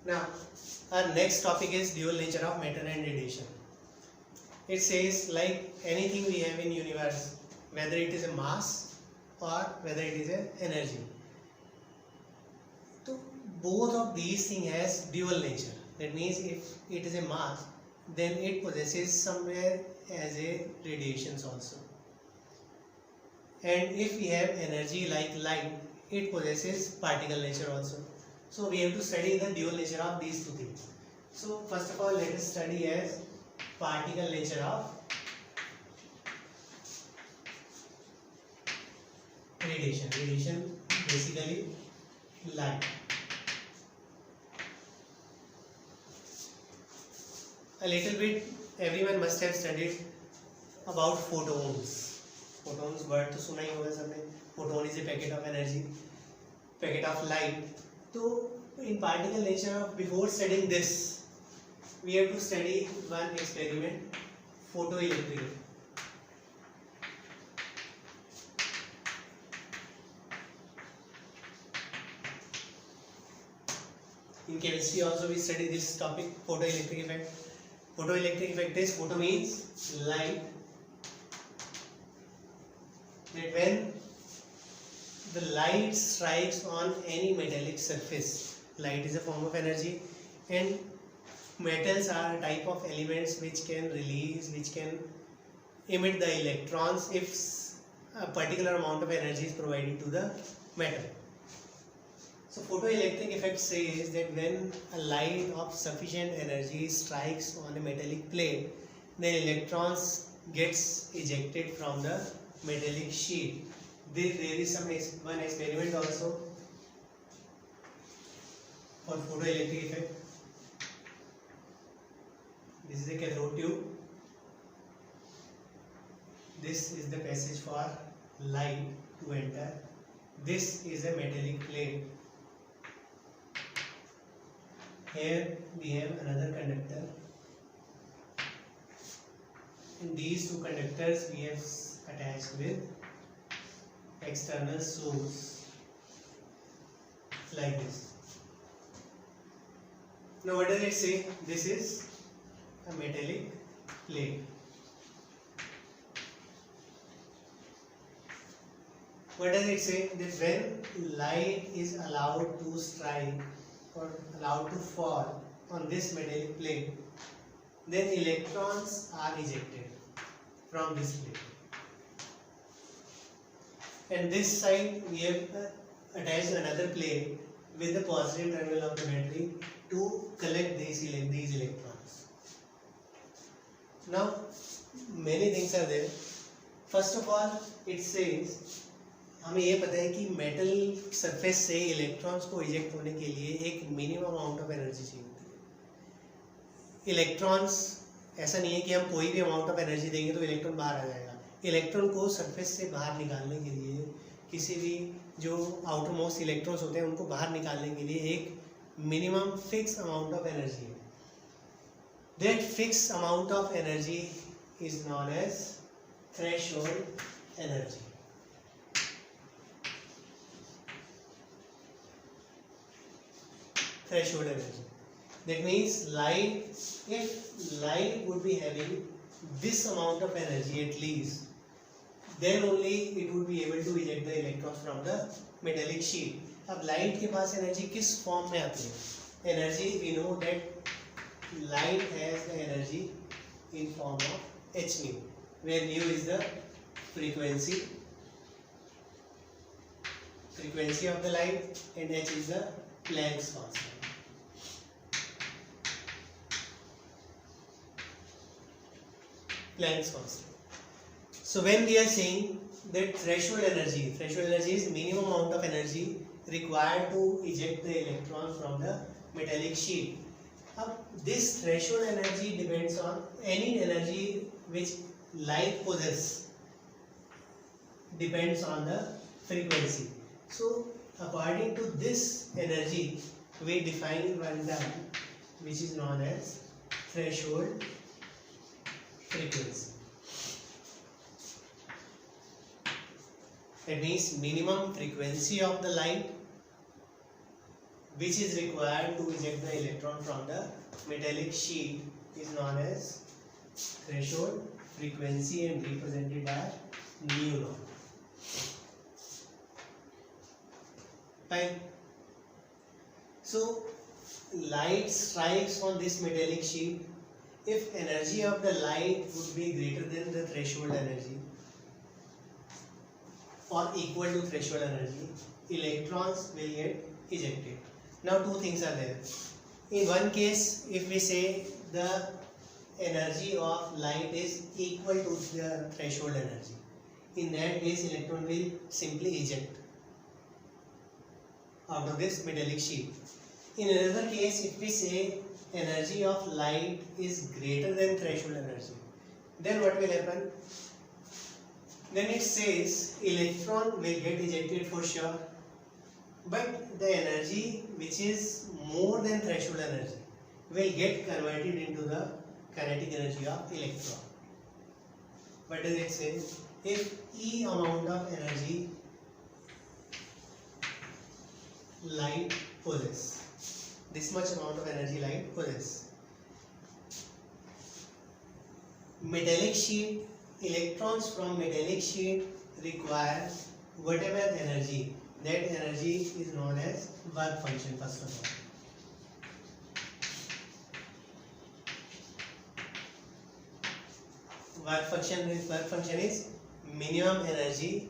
Now, our next topic is dual nature of matter and radiation. It says like anything we have in universe, whether it is a mass or whether it is a energy. So both of these things has dual nature. That means if it is a mass, then it possesses somewhere as a radiations also. And if we have energy like light, it possesses particle nature also. So we have to study the dual nature of these two things. So first of all, let us study as particle nature of radiation. Radiation basically light. A little bit everyone must have studied about photons. Photons word तो सुना ही होगा सबने. Photon is a packet of energy, packet of light. So in particle nature of before studying this, we have to study one experiment, photoelectric. In chemistry also we study this topic, photoelectric effect. Photoelectric effect is, photo means light, that when the light strikes on any metallic surface, light is a form of energy, and metals are a type of elements which can release, which can emit the electrons if a particular amount of energy is provided to the metal. So photoelectric effect says that when a light of sufficient energy strikes on a metallic plate, the electrons gets ejected from the metallic sheet. There is one experiment also for photoelectric effect. This is a cathode tube. This is the passage for light to enter. This is a metallic plate. Here we have another conductor. In these two conductors we have attached with external source like this. Now what does it say? This is a metallic plate. What does it say? That when light is allowed to strike or allowed to fall on this metallic plate, then electrons are ejected from this plate. And this side we have attached another plate with the positive terminal of the battery to collect these electrons. Now many things are there. First of all, it says हमें ये पता है कि metal surface से electrons को eject होने के लिए एक मिनिमम अमाउंट ऑफ एनर्जी चाहिए होती है. इलेक्ट्रॉन्स ऐसा नहीं है कि हम कोई भी अमाउंट ऑफ एनर्जी देंगे तो इलेक्ट्रॉन बाहर आ जाएगा. इलेक्ट्रॉन को सरफेस से बाहर निकालने के लिए, किसी भी जो आउटर मोस्ट इलेक्ट्रॉन्स होते हैं उनको बाहर निकालने के लिए एक minimum fix amount of energy है. That fix amount of energy is known as threshold energy. Threshold energy. That means light, if light would be having this amount of energy at least, then only it would be able to eject the electrons from the metallic sheet. अब light के पास energy किस form में आती है? Energy, we know that light has the energy in form of h nu, where nu is the frequency of the light and h is the Planck's constant. Planck's constant. So when we are saying that threshold energy is minimum amount of energy required to eject the electron from the metallic sheet. Now this threshold energy depends on any energy which light possesses, depends on the frequency. So according to this energy we define one term which is known as threshold frequency. That means minimum frequency of the light which is required to eject the electron from the metallic sheet is known as threshold frequency and represented as nu naught. Fine. So light strikes on this metallic sheet. If energy of the light would be greater than the threshold energy or equal to threshold energy, electrons will get ejected. Now two things are there. In one case, if we say the energy of light is equal to the threshold energy, in that case electron will simply eject out of this metallic sheet. In another case, if we say energy of light is greater than threshold energy, then what will happen? Then it says electron will get ejected for sure, but the energy which is more than threshold energy will get converted into the kinetic energy of electron. What does it say? If E amount of energy light possesses, this much amount of energy light possesses, metallic sheet, electrons from metallic sheet require whatever energy, that energy is known as work function. First of all, work function is minimum energy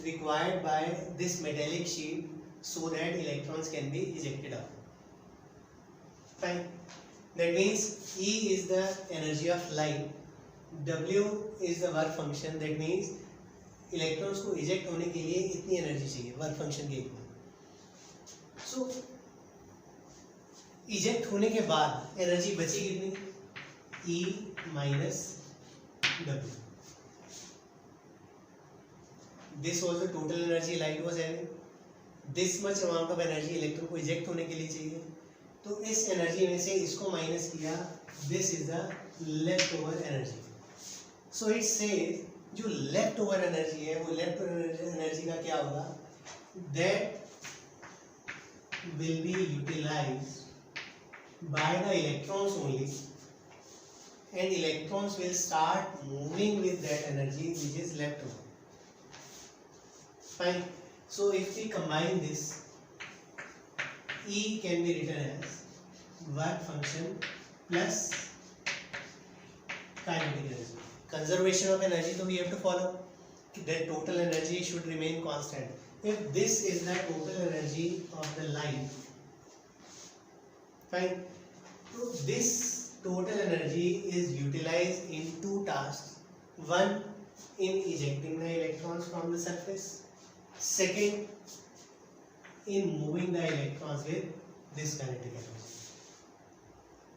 required by this metallic sheet so that electrons can be ejected out. Fine. That means E is the energy of light, W is the work function. That means electrons को eject होने के लिए इतनी energy चाहिए work function के equal. सो eject होने के बाद एनर्जी बची कितनी? E minus W. This was the total energy light was having. This much amount of energy electron को इजेक्ट होने के लिए चाहिए. तो इस एनर्जी में से इसको माइनस किया. This is the leftover energy. So it says जो लेफ्ट ओवर एनर्जी है वो लेफ्ट ओवर एनर्जी का क्या होगा? That will be utilized by the electrons only and electrons will start moving with that energy which is left over. Fine. So if we combine this, E can be written as work function plus kinetic energy. Conservation of energy, so we have to follow that total energy should remain constant. If this is the total energy of the light, fine. So this total energy is utilized in two tasks. One, in ejecting the electrons from the surface. Second, in moving the electrons with this kinetic energy.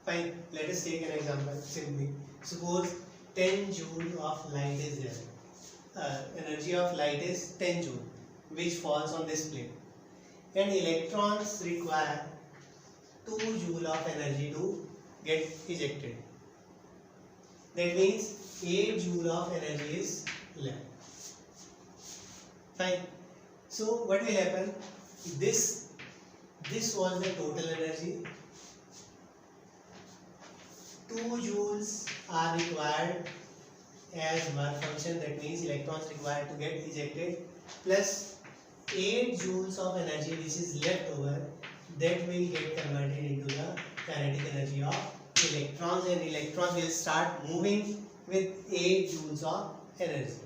Fine. Let us take an example simply. Suppose 10 joule of light is there. Energy of light is 10 joule, which falls on this plate. And electrons require 2 joule of energy to get ejected. That means 8 joule of energy is left. Fine. So what will happen? This was the total energy. 2 joules are required as work function. That means electrons required to get ejected, plus 8 joules of energy which is left over, that will get converted into the kinetic energy of electrons, and electrons will start moving with 8 joules of energy.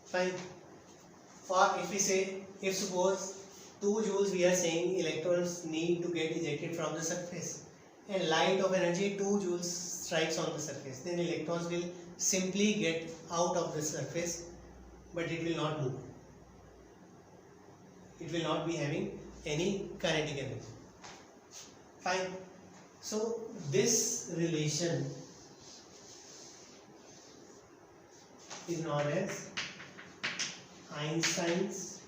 Fine. Or if we say, if suppose 2 joules we are saying electrons need to get ejected from the surface, and light of energy 2 joules strikes on the surface, then electrons will simply get out of the surface, but it will not move. It will not be having any kinetic energy. Fine. So this relation is known as Einstein's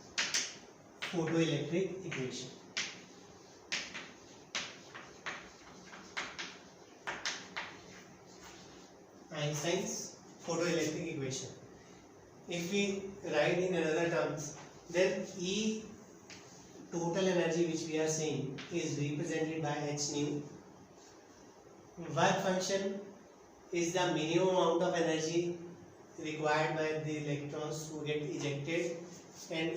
photoelectric equation. Einstein's photoelectric equation. If we write in another terms, then E total energy which we are seeing is represented by h nu. Work function is the minimum amount of energy required by the electrons to get ejected, and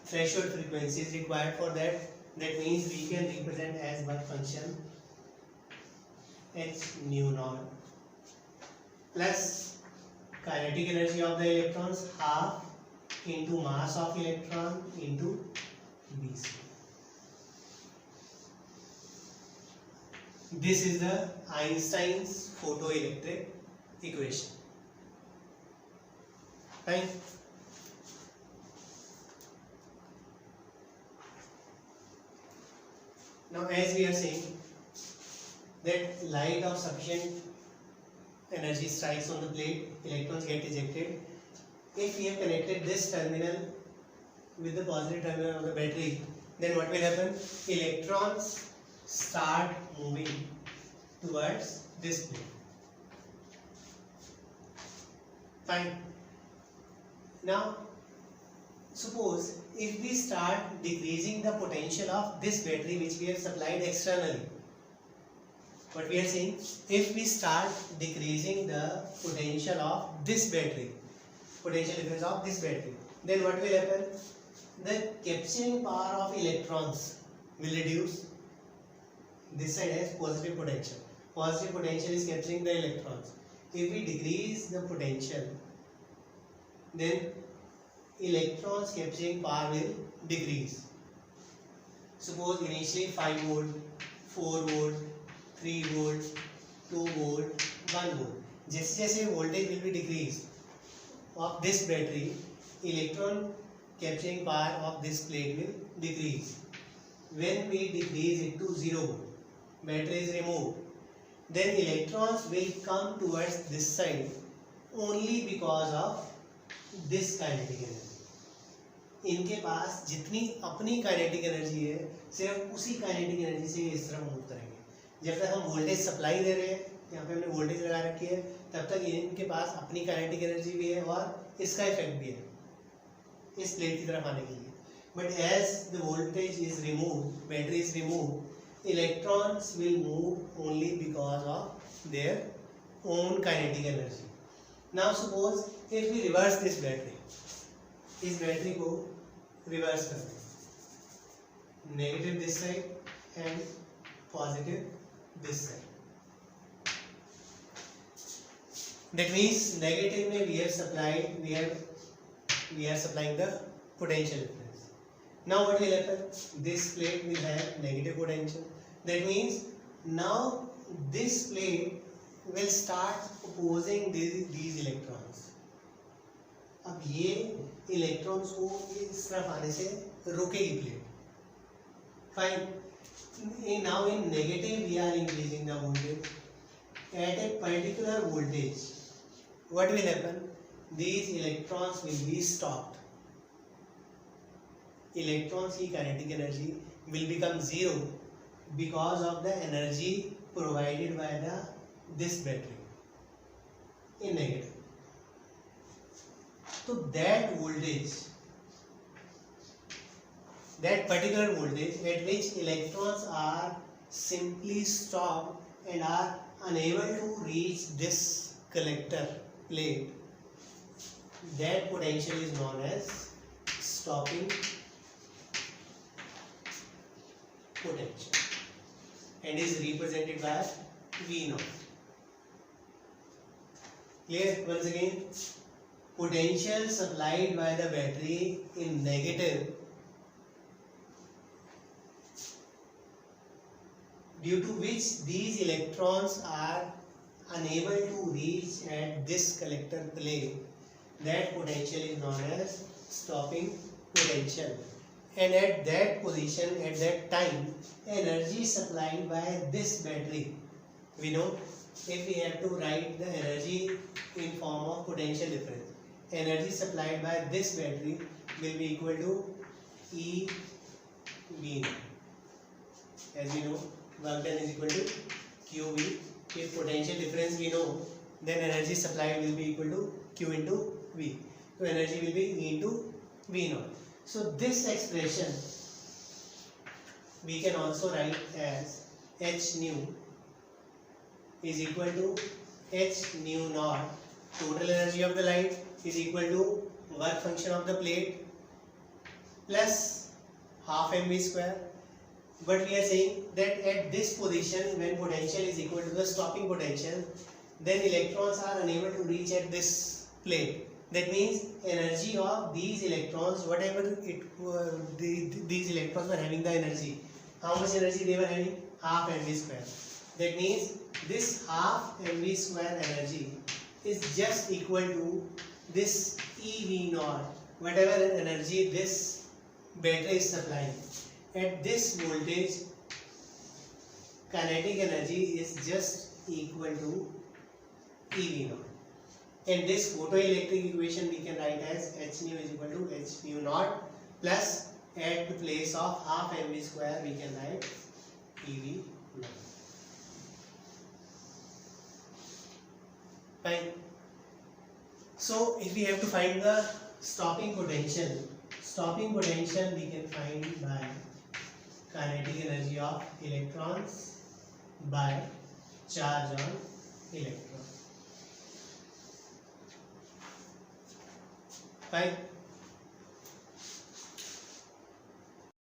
threshold frequency is required for that. That means we can represent as work function h nu naught plus kinetic energy of the electrons half into mass of electron into bc. This is the Einstein's photoelectric equation. Fine. Now, as we are saying that light of sufficient energy strikes on the plate, electrons get ejected. If we have connected this terminal with the positive terminal of the battery, then what will happen? Electrons start moving towards this plate. Fine. Now, suppose if we start decreasing the potential of this battery which we have supplied externally, what we are saying, if we start decreasing the potential of this battery, potential difference of this battery, then what will happen? The capturing power of electrons will reduce. This side has positive potential. Positive potential is capturing the electrons. If we decrease the potential, then electrons capturing power will decrease. Suppose initially 5 volt, 4 volt, 3 volt, 2 volt, 1 volt. जैसे जैसे voltage will be decreased of this battery, electron capturing power of this plate will decrease. When we decrease it to 0 volt, battery is removed, then electrons will come towards this side only because of this kinetic energy. इनके पास जितनी अपनी kinetic energy है, सिर्फ उसी kinetic energy से इस तरह move करेंगे. जब तक हम वोल्टेज सप्लाई दे रहे हैं, यहाँ पे हमने वोल्टेज लगा रखी है, तब तक इनके पास अपनी काइनेटिक एनर्जी भी है और इसका इफेक्ट भी है इस प्लेट की तरफ आने के लिए. But as the voltage is remove, battery is remove, electrons will move only because of their own kinetic energy. Now suppose if we reverse this battery, इस बैटरी को रिवर्स कर दें, negative this side and positive this side. That means negative में we are supplying the potential difference. Now what will happen? This plate will have negative potential. That means now this plate will start opposing these electrons. अब ये electrons को इस तरफ आने से रोकेगी plate. Fine. Now in negative we are increasing the voltage. At a particular voltage, what will happen? These electrons will be stopped. Electrons की kinetic energy will become zero because of the energy provided by this battery in negative. So that voltage, that particular voltage at which electrons are simply stopped and are unable to reach this collector plate, that potential is known as stopping potential and is represented by V naught. Clear? Once again, potential supplied by the battery in negative, due to which these electrons are unable to reach at this collector plate, that potential is known as stopping potential. And at that position, at that time, energy supplied by this battery, we know if we have to write the energy in form of potential difference, energy supplied by this battery will be equal to E V. As we know, work done is equal to QV. If potential difference we know, then energy supplied will be equal to Q into V. So energy will be E into V naught. So this expression we can also write as h nu is equal to h nu naught, total energy of the light, is equal to work function of the plate plus half mv square. But we are saying that at this position, when potential is equal to the stopping potential, then electrons are unable to reach at this plate. That means energy of these electrons, whatever these electrons were having the energy, how much energy they were having? Half mv square. That means this half mv square energy is just equal to this EV naught, whatever energy this battery is supplying. At this voltage, kinetic energy is just equal to EV naught. In this photoelectric equation, we can write as h nu is equal to h nu naught plus at the place of half mv square we can write EV naught. Fine. So if we have to find the stopping potential we can find by kinetic energy of electrons by charge on electron. Fine.